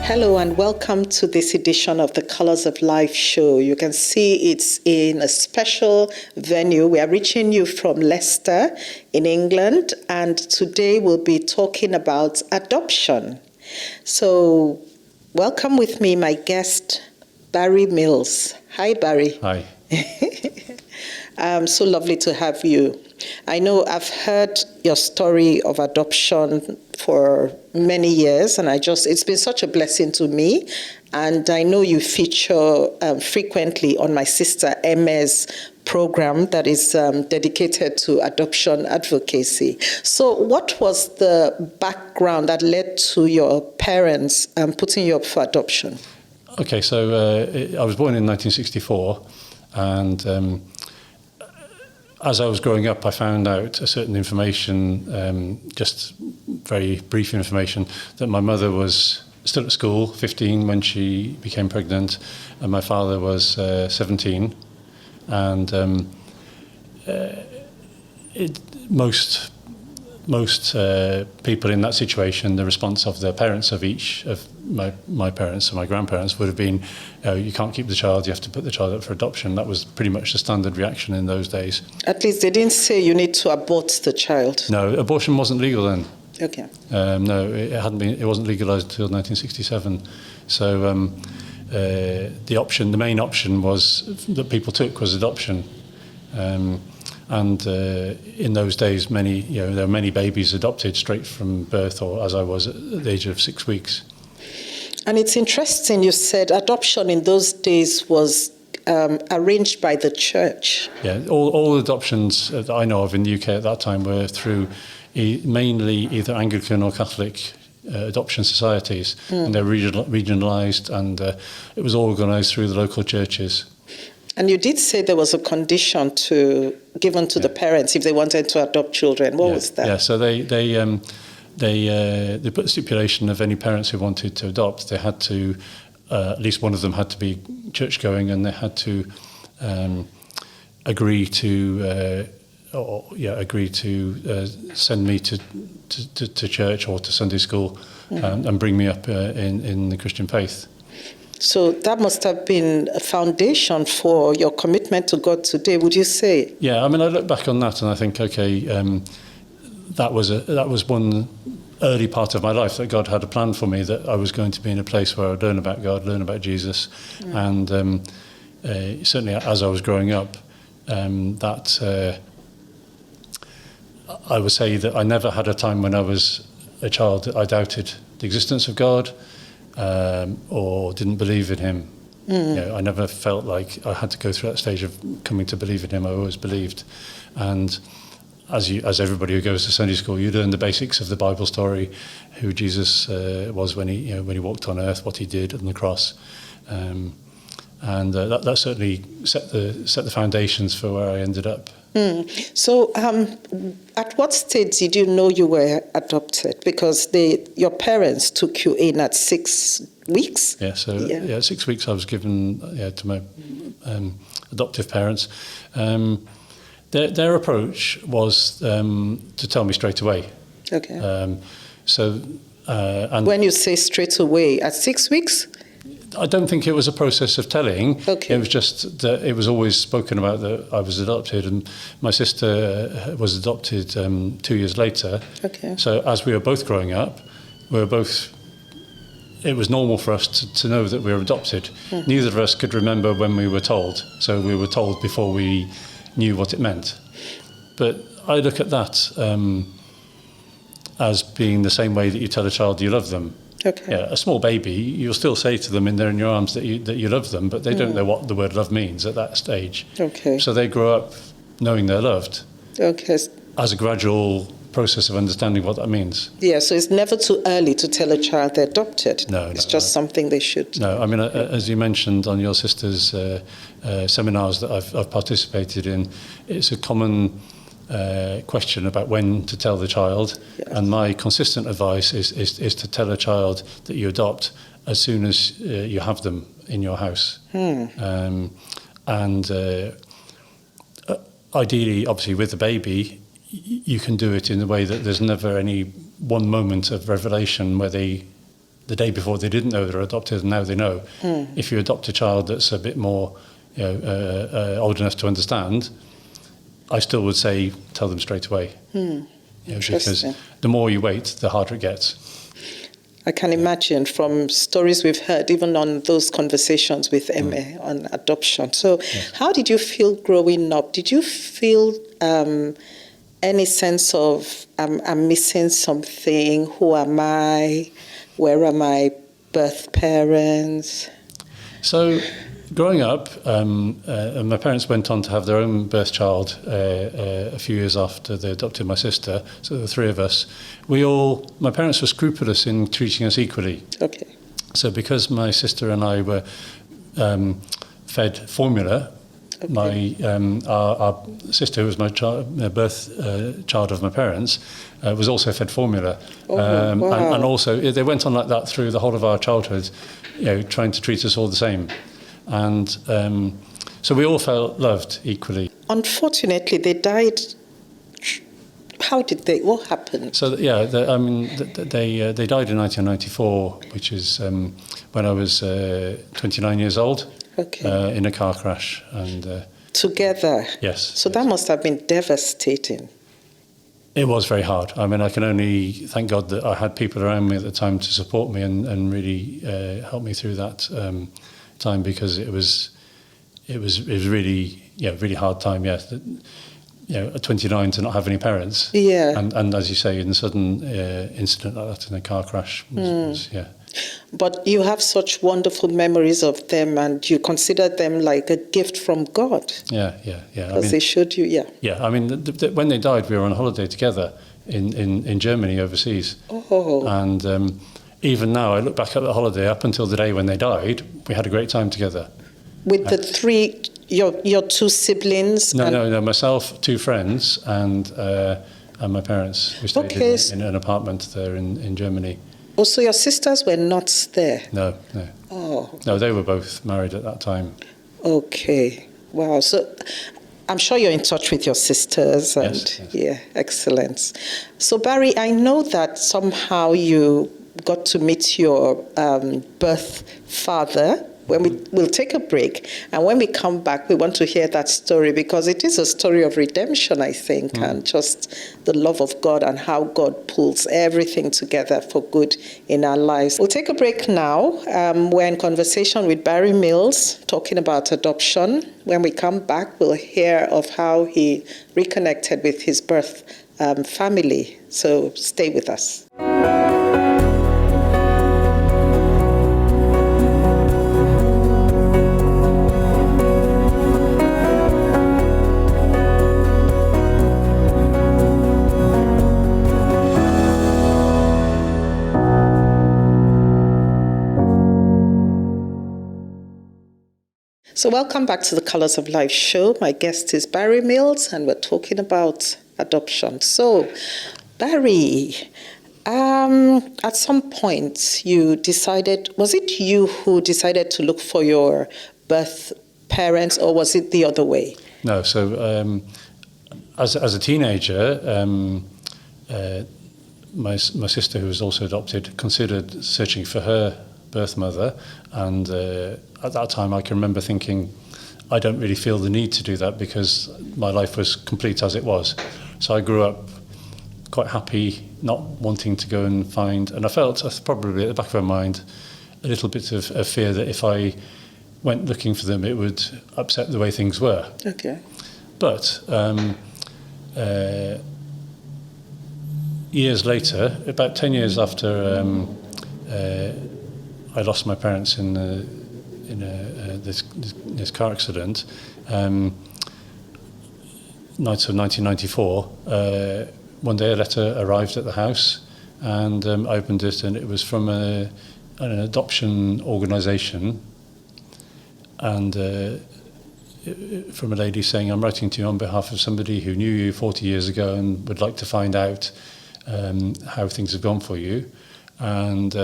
Hello and welcome to this edition of the Colors of Life show. You can see it's in a special venue. We are reaching you from Leicester in England, and today we'll be talking about adoption. So welcome with me my guest, Barry Mills. Hi, Barry. Hi. So lovely to have you. I know I've heard your story of adoption for many years, and it's been such a blessing to me. And I know you feature frequently on my sister Emma's program that is dedicated to adoption advocacy. So what was the background that led to your parents putting you up for adoption? Okay, so I was born in 1964, and as I was growing up, I found out a certain information, just very brief information, that my mother was still at school, 15 when she became pregnant, and my father was 17. And most people in that situation, the response of the parents of each of my parents and my grandparents would have been, you can't keep the child, you have to put the child up for adoption. That was pretty much the standard reaction in those days. At least they didn't say you need to abort the child. No, abortion wasn't legal then. Okay. No, it hadn't been. It wasn't legalised until 1967. So the main option that people took was adoption. And in those days, there were many babies adopted straight from birth, or as I was at the age of 6 weeks. And it's interesting, you said adoption in those days was arranged by the church. Yeah, all adoptions that I know of in the UK at that time were through mainly either Anglican or Catholic adoption societies, and they're regionalised, and it was organised through the local churches. And you did say there was a condition given to the parents if they wanted to adopt children. What was that? Yeah, so they put the stipulation of any parents who wanted to adopt, they had to, at least one of them had to be church-going, and they had to agree to send me to church or to Sunday school, and bring me up in the Christian faith. So that must have been a foundation for your commitment to God today, would you say? Yeah, I mean, I look back on that and I think, okay, that was one early part of my life, that God had a plan for me, that I was going to be in a place where I'd learn about God, learn about Jesus. And certainly as I was growing up, I would say that I never had a time when I was a child that I doubted the existence of God, or didn't believe in him. I never felt like I had to go through that stage of coming to believe in him. I always believed. And as everybody who goes to Sunday school, you learn the basics of the Bible story, who Jesus was when he walked on earth, what he did on the cross, and that certainly set the foundations for where I ended up. So at what stage did you know you were adopted? Because your parents took you in at 6 weeks? Yeah, so at 6 weeks I was given to my adoptive parents. Their approach was to tell me straight away. Okay. And when you say straight away, at 6 weeks? I don't think it was a process of telling. Okay. It was just that it was always spoken about that I was adopted, and my sister was adopted 2 years later. Okay. So as we were both growing up, it was normal for us to know that we were adopted. Neither of us could remember when we were told, so we were told before we knew what it meant. But I look at that as being the same way that you tell a child you love them. Okay. Yeah, a small baby, you'll still say to them in your arms that you love them, but they don't know what the word love means at that stage. Okay. So they grow up knowing they're loved. Okay. As a gradual process of understanding what that means. Yeah, so it's never too early to tell a child they're adopted. No, it's just something they should. No, I mean, as you mentioned on your sister's seminars that I've participated in, it's a common question about when to tell the child, and my consistent advice is to tell a child that you adopt as soon as you have them in your house. Ideally, obviously, with the baby, you can do it in a way that there's never any one moment of revelation where they the day before they didn't know they're adopted, and now they know. If you adopt a child that's a bit more old enough to understand, I still would say tell them straight away. Because the more you wait, the harder it gets. I can imagine from stories we've heard, even on those conversations with Emma on adoption. So how did you feel growing up? Did you feel any sense of, I'm missing something? Who am I? Where are my birth parents? So growing up, my parents went on to have their own birth child a few years after they adopted my sister. So the three of us, my parents were scrupulous in treating us equally. Okay. So because my sister and I were fed formula, our sister, who was my birth child of my parents, was also fed formula. And also they went on like that through the whole of our childhood, trying to treat us all the same. And so we all felt loved equally. Unfortunately, they died. How did they? What happened? So they died in 1994, which is when I was 29 years old. Okay. In a car crash. And together? Yes. So that must have been devastating. It was very hard. I mean, I can only thank God that I had people around me at the time to support me and really help me through that time, because it was really really hard time. Yes, at 29 to not have any parents. Yeah. And as you say, in a sudden incident like that in a car crash was But you have such wonderful memories of them, and you consider them like a gift from God. Yeah. Because they showed you, Yeah, I mean, when they died, we were on holiday together in Germany, overseas. Oh. And even now, I look back at the holiday, up until the day when they died, we had a great time together. With the three, your two siblings? No, myself, two friends, and my parents. We stayed in an apartment there in Germany. Oh, so your sisters were not there? No. Oh. No, they were both married at that time. Okay. Wow. So I'm sure you're in touch with your sisters. And yes. Yeah, excellent. So Barry, I know that somehow you got to meet your birth father. We'll take a break, and when we come back, we want to hear that story, because it is a story of redemption, I think, and just the love of God and how God pulls everything together for good in our lives. We'll take a break now. We're in conversation with Barry Mills, talking about adoption. When we come back, we'll hear of how he reconnected with his birth family. So stay with us. So welcome back to the Colours of Life show. My guest is Barry Mills, and we're talking about adoption. So, Barry, at some point you decided, was it you who decided to look for your birth parents, or was it the other way? No, so as a teenager, my sister, who was also adopted, considered searching for her birth mother, and at that time I can remember thinking, I don't really feel the need to do that because my life was complete as it was. So I grew up quite happy, not wanting to go and find, and I felt probably at the back of my mind a little bit of fear that if I went looking for them it would upset the way things were. Okay. But years later, about 10 years after I lost my parents in this car accident, night of 1994, one day a letter arrived at the house, and I opened it, and it was from an adoption organisation, and from a lady saying, I'm writing to you on behalf of somebody who knew you 40 years ago and would like to find out how things have gone for you. And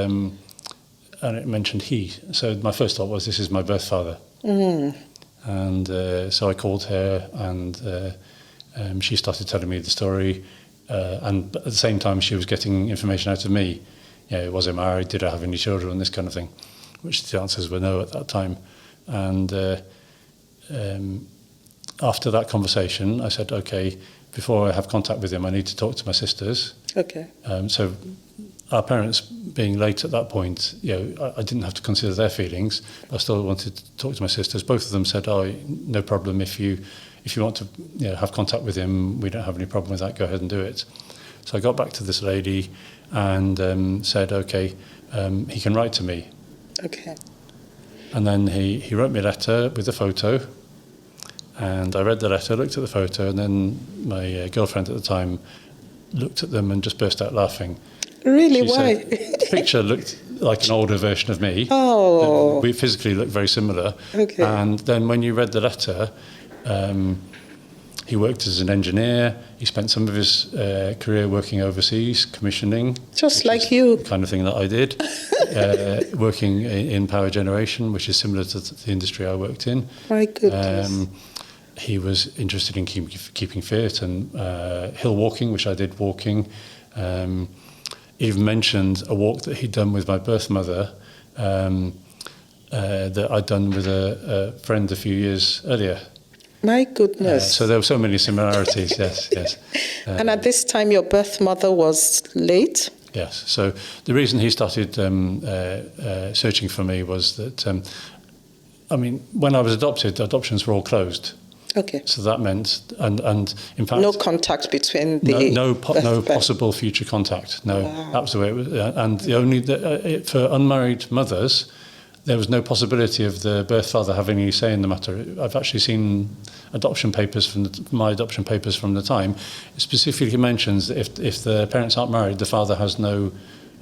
it mentioned he. So my first thought was, this is my birth father. And so I called her, and she started telling me the story. And at the same time, she was getting information out of me. was I married? Did I have any children? This kind of thing, which the answers were no at that time. And after that conversation, I said, okay, before I have contact with him, I need to talk to my sisters. Okay. So our parents being late at that point, I didn't have to consider their feelings. I still wanted to talk to my sisters. Both of them said, "Oh, no problem. If you want to have contact with him, we don't have any problem with that. Go ahead and do it." So I got back to this lady and said, "Okay, he can write to me." Okay. And then he wrote me a letter with a photo. And I read the letter, looked at the photo, and then my girlfriend at the time looked at them and just burst out laughing. Really? She Why? said, the picture looked like an older version of me. Oh. We physically looked very similar. Okay. And then when you read the letter, he worked as an engineer. He spent some of his career working overseas, commissioning. Just like you. The kind of thing that I did. Working in power generation, which is similar to the industry I worked in. My goodness. He was interested in keeping fit and hill walking, which I did walking. Even mentioned a walk that he'd done with my birth mother that I'd done with a friend a few years earlier. My goodness. So there were so many similarities, yes. And at this time, your birth mother was late? Yes. So the reason he started searching for me was that, when I was adopted, adoptions were all closed. Okay. So that meant, and in fact, no contact between the no possible future contact. No, wow. That was the way it was. And the only for unmarried mothers, there was no possibility of the birth father having any say in the matter. I've actually seen adoption papers my adoption papers from the time. It specifically mentions that if the parents aren't married, the father has no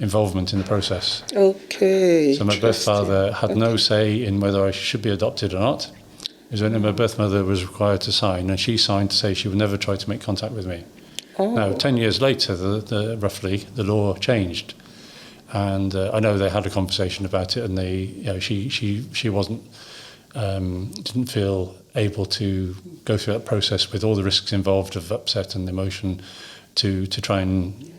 involvement in the process. Okay. So my birth father had no say in whether I should be adopted or not. It was only my birth mother was required to sign, and she signed to say she would never try to make contact with me. Oh. Now, 10 years later, roughly, the law changed. And I know they had a conversation about it, and she wasn't, didn't feel able to go through that process with all the risks involved of upset and emotion to try and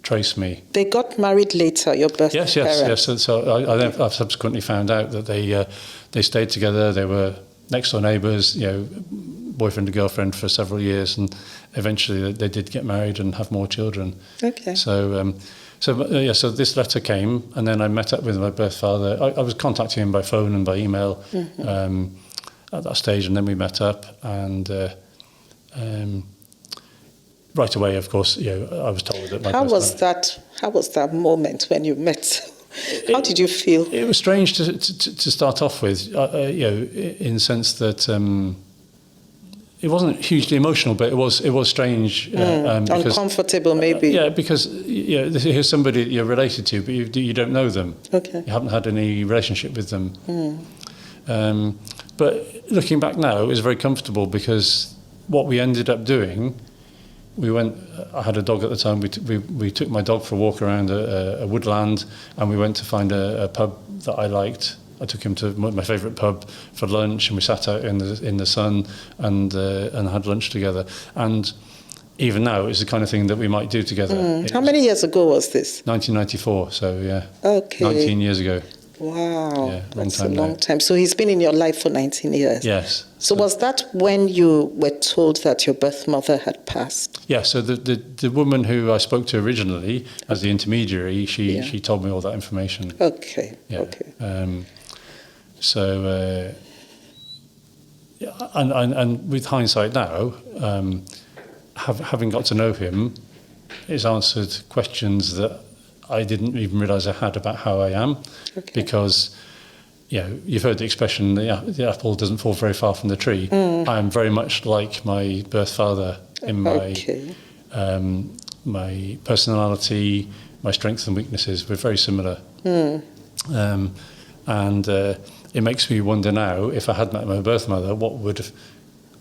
trace me. They got married later, your birth parents? Yes. So I've subsequently found out that they stayed together. They were next door neighbours, boyfriend and girlfriend for several years, and eventually they did get married and have more children. Okay. So this letter came, and then I met up with my birth father. I was contacting him by phone and by email at that stage, and then we met up, and right away, of course, I was told that my How was that moment when you met? How did you feel? It was strange to start off with, in the sense that it wasn't hugely emotional, but it was strange. Because, uncomfortable, maybe. Because here's somebody that you're related to, but you don't know them. Okay. You haven't had any relationship with them. But looking back now, it was very comfortable because what we ended up doing. I had a dog at the time. We took my dog for a walk around a woodland, and we went to find a pub that I liked. I took him to my favourite pub for lunch, and we sat out in the sun and had lunch together. And even now, it's the kind of thing that we might do together. How many years ago was this? 1994. So yeah. Okay. 19 years ago. Wow, yeah, that's a long time. So he's been in your life for 19 years. Yes. So was that when you were told that your birth mother had passed? Yeah, so the woman who I spoke to originally as the intermediary, she told me all that information. Okay, yeah. Okay. And with hindsight now, having got to know him, it's answered questions that I didn't even realise I had about how I am, because you've heard the expression, the apple doesn't fall very far from the tree. I am very much like my birth father in my personality, my strengths and weaknesses. We're very similar. And it makes me wonder now, if I had met my birth mother, what would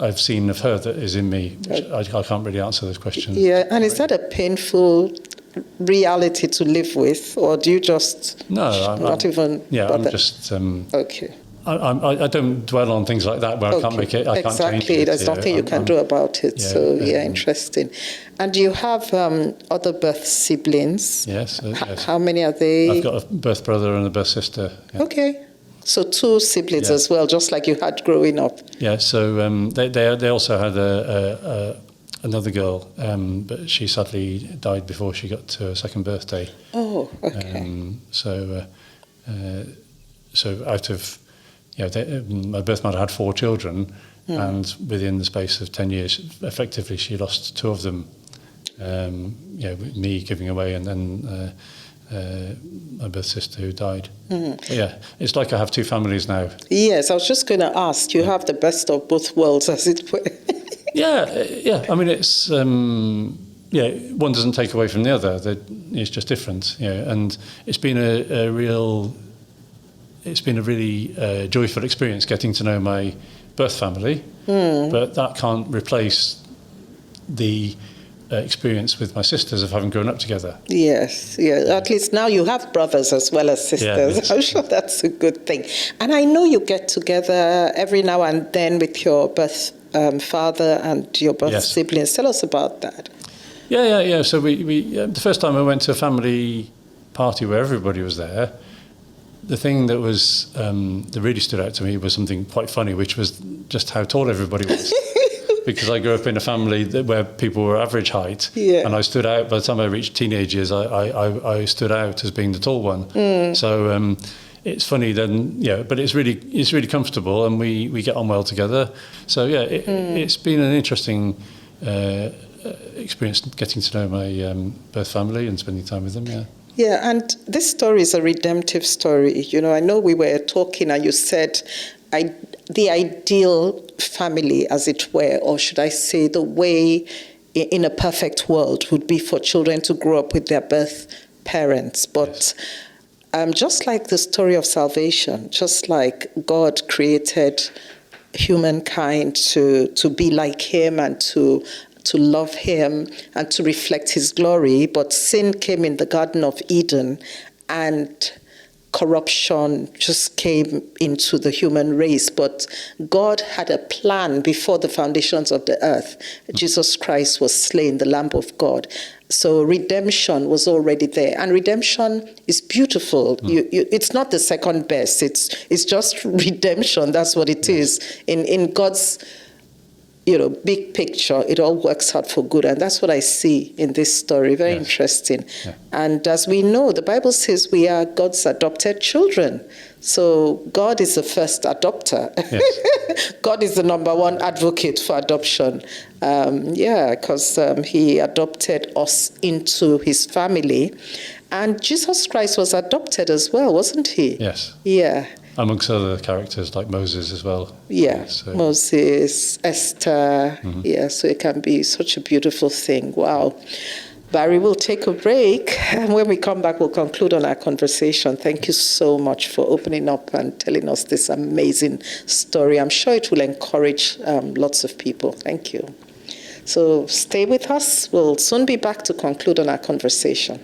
I've seen of her that is in me? Which I can't really answer those questions. Yeah, and is that a painful reality to live with, or do you just I'm even bother? I'm just Okay. I don't dwell on things like that where I can't make it. I can't change Exactly. it. There's nothing you can do about it. Interesting. And you have other birth siblings. Yes. Yes. How many are they? I've got a birth brother and a birth sister. Yeah. Okay. So 2 siblings as well, just like you had growing up. Yeah. So they also had another girl, but she sadly died before she got to her second birthday. Oh, okay. So out of, my birth mother had 4 children, and within the space of 10 years, effectively she lost 2 of them. Me giving away, and then my birth sister who died. Yeah, it's like I have 2 families now. Yes, I was just going to ask. You have the best of both worlds, as it were. Yeah. I mean, it's one doesn't take away from the other. It's just different. And it's been a really joyful experience getting to know my birth family. But that can't replace the experience with my sisters of having grown up together. Yes, yeah. At least now you have brothers as well as sisters. Yes. I'm sure that's a good thing. And I know you get together every now and then with your birth father and your birth siblings. Tell us about that. Yeah. So we the first time I went to a family party where everybody was there, the thing that was that really stood out to me was something quite funny, which was just how tall everybody was. Because I grew up in a family where people were average height, and I stood out. By the time I reached teenage years, I stood out as being the tall one. So it's funny then, but it's really comfortable, and we get on well together. So it's been an interesting experience getting to know my birth family and spending time with them. Yeah, and this story is a redemptive story. I know we were talking, and you said the ideal family, as it were, or should I say the way in a perfect world would be for children to grow up with their birth parents. But just like the story of salvation, just like God created humankind to be like him and to love him and to reflect his glory, but sin came in the Garden of Eden, and corruption just came into the human race. But God had a plan before the foundations of the earth. Jesus Christ was slain, the Lamb of God. So redemption was already there. And redemption is beautiful. It's not the second best. It's just redemption. That's what it is. In God's big picture, it all works out for good. And that's what I see in this story. Very interesting. Yeah. And as we know, the Bible says we are God's adopted children. So God is the first adopter. Yes. God is the number one advocate for adoption. Because he adopted us into his family. And Jesus Christ was adopted as well, wasn't he? Yes. Yeah. Amongst other characters like Moses as well. Yeah, so. Moses, Esther. Yeah, so it can be such a beautiful thing. Wow. Barry, we'll take a break. And when we come back, we'll conclude on our conversation. Thank you so much for opening up and telling us this amazing story. I'm sure it will encourage lots of people. Thank you. So stay with us. We'll soon be back to conclude on our conversation.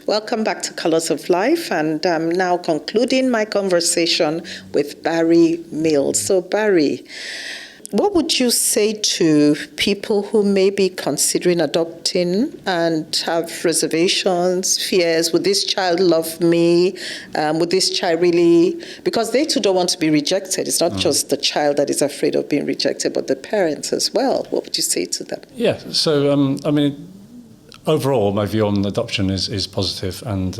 Welcome back to Colors of Life, and I'm now concluding my conversation with Barry Mills. So Barry, what would you say to people who may be considering adopting and have reservations, fears? Would this child love me? Would this child really... Because they too don't want to be rejected. It's not just the child that is afraid of being rejected, but the parents as well. What would you say to them? Yeah, so, overall, my view on adoption is positive, and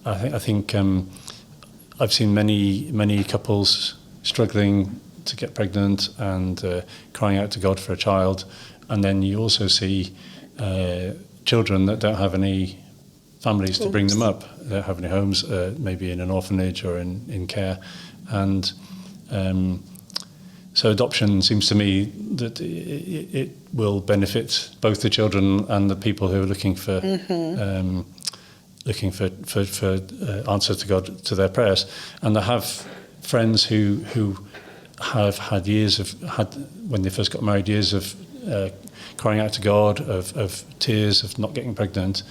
I think I've seen many couples struggling to get pregnant and crying out to God for a child, and then you also see children that don't have any families to bring them up, they don't have any homes, maybe in an orphanage or in care, and So adoption seems to me that it will benefit both the children and the people who are looking for answer to God to their prayers. And I have friends who have had when they first got married, years of crying out to God, of tears, of not getting pregnant,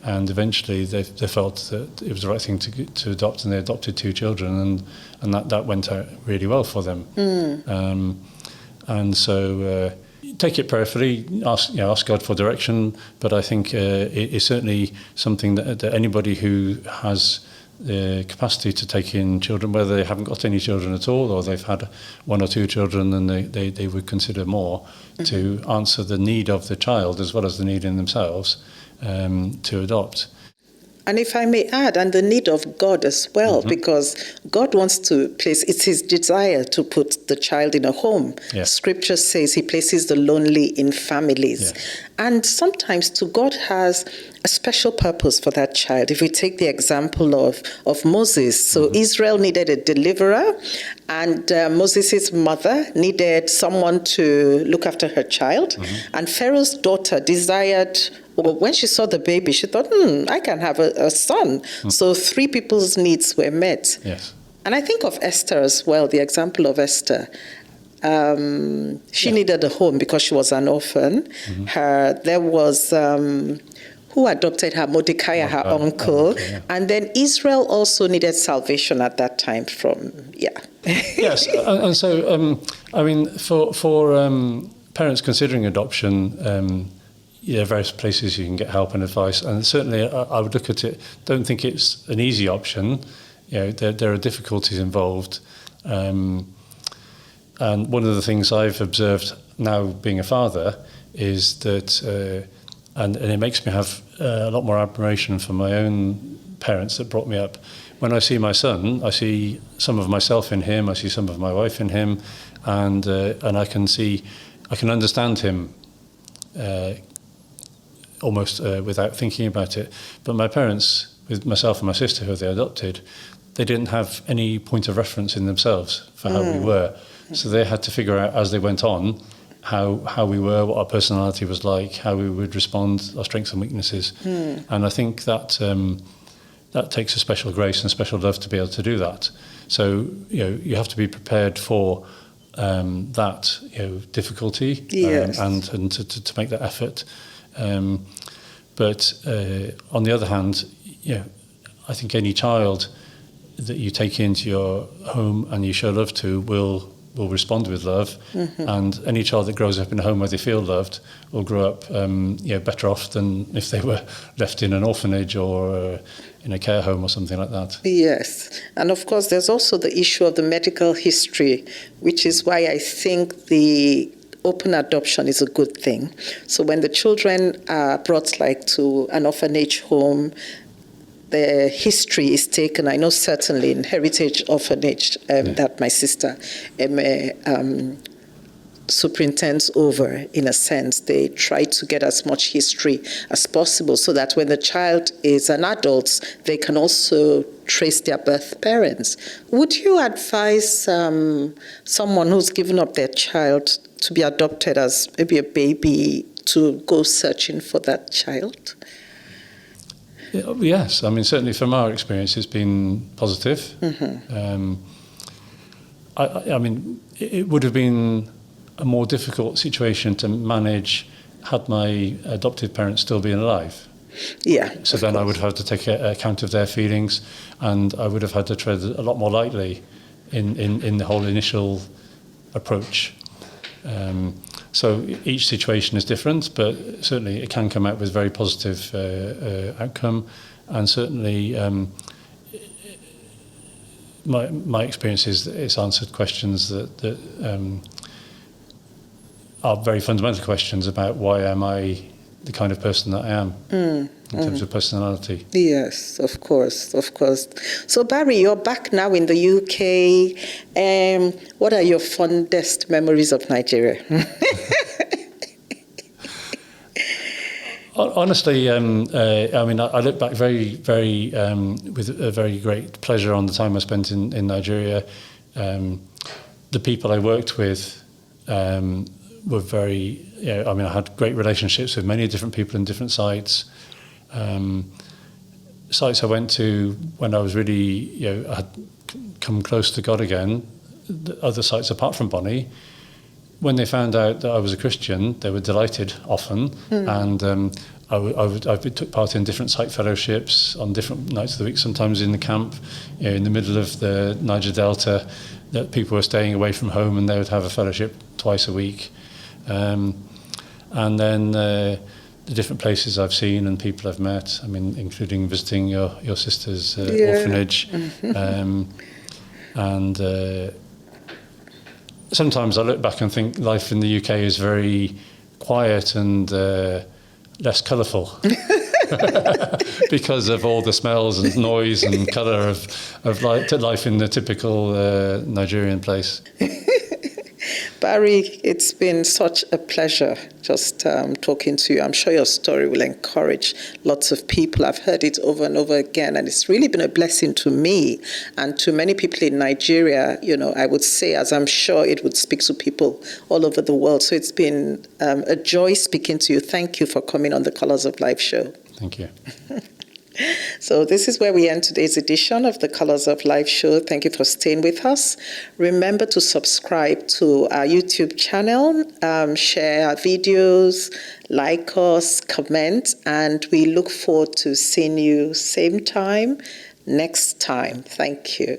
and eventually they felt that it was the right thing to adopt, and they adopted 2 children, and that went out really well for them. And so take it prayerfully, ask God for direction, but I think it's certainly something that anybody who has the capacity to take in children, whether they haven't got any children at all or they've had 1 or 2 children, and they would consider more to answer the need of the child as well as the need in themselves, to adopt. And if I may add, and the need of God as well, because God wants to place, it's his desire to put the child in a home. Yes. Scripture says he places the lonely in families. Yes. And sometimes God has a special purpose for that child. If we take the example of Moses, so Israel needed a deliverer, and Moses' mother needed someone to look after her child, and Pharaoh's daughter desired, well, when she saw the baby, she thought, I can have a son. So 3 people's needs were met. Yes. And I think of Esther as well, the example of Esther. She needed a home because she was an orphan. There was, who adopted her? Mordecai, her uncle. And then Israel also needed salvation at that time from, Yes, and so, I mean, for parents considering adoption, various places you can get help and advice, and certainly I would look at it. Don't think it's an easy option. There are difficulties involved, and one of the things I've observed now being a father is that, and it makes me have a lot more admiration for my own parents that brought me up. When I see my son, I see some of myself in him. I see some of my wife in him, and I can understand him. Almost without thinking about it. But my parents, with myself and my sister who they adopted, they didn't have any point of reference in themselves for how we were. So they had to figure out as they went on how we were, what our personality was like, how we would respond, our strengths and weaknesses. And I think that that takes a special grace and special love to be able to do that. So you have to be prepared for that difficulty, and to make that effort. But on the other hand, I think any child that you take into your home and you show love to will respond with love, and any child that grows up in a home where they feel loved will grow up better off than if they were left in an orphanage or in a care home or something like that. Yes, and of course there's also the issue of the medical history, which is why I think the open adoption is a good thing. So when the children are brought to an orphanage home, the history is taken. I know certainly in Heritage Orphanage that my sister superintends over, in a sense. They try to get as much history as possible so that when the child is an adult, they can also trace their birth parents. Would you advise someone who's given up their child to be adopted as maybe a baby to go searching for that child? Yes, I mean, certainly from our experience, it's been positive. I mean, it would have been a more difficult situation to manage had my adoptive parents still been alive. Yeah. So then I would have to take account of their feelings, and I would have had to tread a lot more lightly in the whole initial approach. So each situation is different, but certainly it can come out with very positive outcome, and certainly my experience is that it's answered questions that are very fundamental questions about why am I the kind of person that I am in terms of personality. Yes, of course. So Barry, you're back now in the UK. What are your fondest memories of Nigeria? Honestly, I mean, I look back very, very with a very great pleasure on the time I spent in Nigeria. The people I worked with were very, I had great relationships with many different people in different sites. Sites I went to when I was really, I had come close to God again, the other sites apart from Bonnie, when they found out that I was a Christian, they were delighted often. And I took part in different site fellowships on different nights of the week, sometimes in the camp, in the middle of the Niger Delta, that people were staying away from home and they would have a fellowship twice a week. And then the different places I've seen and people I've met, including visiting your sister's orphanage. And sometimes I look back and think life in the UK is very quiet and less colourful because of all the smells and noise and colour of life in the typical Nigerian place. Barry, it's been such a pleasure just talking to you. I'm sure your story will encourage lots of people. I've heard it over and over again, and it's really been a blessing to me and to many people in Nigeria. I would say, as I'm sure it would speak to people all over the world. So it's been a joy speaking to you. Thank you for coming on the Colours of Life show. Thank you. So this is where we end today's edition of the Colours of Life show. Thank you for staying with us. Remember to subscribe to our YouTube channel, share our videos, like us, comment, and we look forward to seeing you same time next time. Thank you.